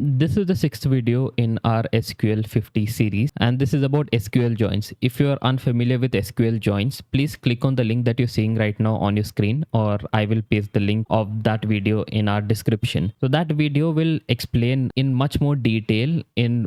This is the sixth video in our SQL 50 series, and this is about SQL joins. If you are unfamiliar with SQL joins, please click on the link that you're seeing right now on your screen, or I will paste the link of that video in our description. So that video will explain in much more detail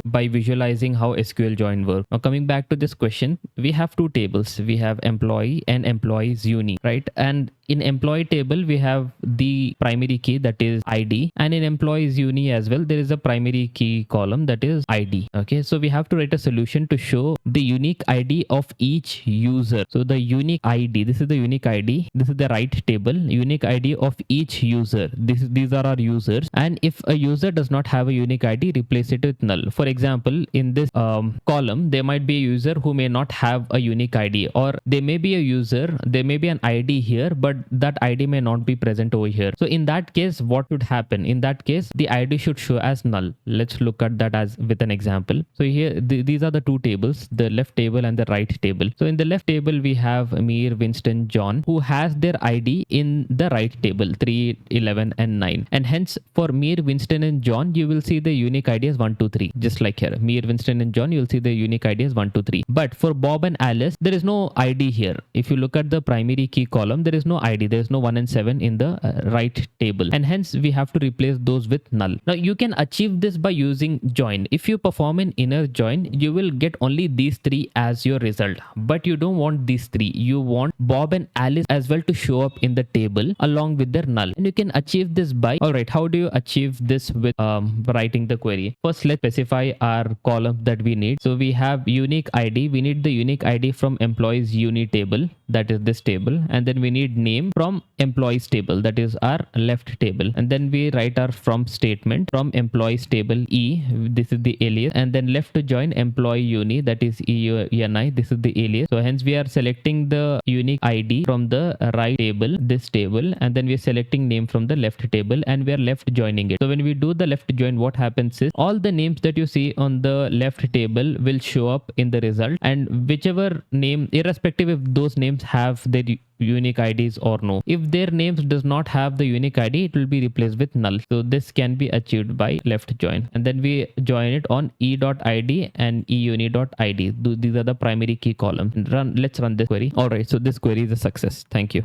by visualizing how SQL join work. Now coming back to this question, we have two tables. We have employee and EmployeeUNI, right? And in employee table, we have the primary key, that is ID, and in EmployeeUNI as well, there is a primary key column, that is ID. Okay, so we have to write a solution to show the unique ID of each user. So the unique ID, this is the unique ID, this is the right table, unique ID of each user. These are our users, and if a user does not have a unique ID, replace it with null. For example, in this column, there might be a user who may not have a unique ID, or there may be a user, there may be an ID here, but that ID may not be present over here. So in that case, what would happen? In that case, the ID should show as null. Let's look at that as with an example. So here, these are the two tables, the left table and the right table. So in the left table, we have Mir, Winston, John, who has their ID in the right table, 3, 11, and 9. And hence for Mir, Winston, and John, you will see the unique ID as 1, 2, 3. Just like here, Mir, Winston, and John, you will see the unique ID as 1, 2, 3. But for Bob and Alice, there is no ID here. If you look at the primary key column, there is no ID. There is no 1 and 7 in the right table. And hence we have to replace those with null. Now you can achieve this by using join. If you perform an inner join, you will get only these three as your result. But you don't want these three. You want Bob and Alice as well to show up in the table along with their null. And you can achieve this by, alright, how do you achieve this with writing the query? First, let's specify our column that we need. So we have unique ID. We need the unique ID from EmployeeUNI table, that is this table. And then we need name from employees table, that is our left table. And then we write our from statement from employees table E, this is the alias, and then left to join EmployeeUNI, that is EUNI, this is the alias. So hence we are selecting the unique ID from the right table, this table, and then we are selecting name from the left table, and we are left joining it. So when we do the left join, what happens is all the names that you see on the left table will show up in the result, and whichever name, irrespective if those names have their unique IDs or no. If their names does not have the unique ID, it will be replaced with null. So this can be achieved by left join, and then we join it on e.id and euni.id. These are the primary key columns. Let's run this query. All right, so this query is a success. Thank you.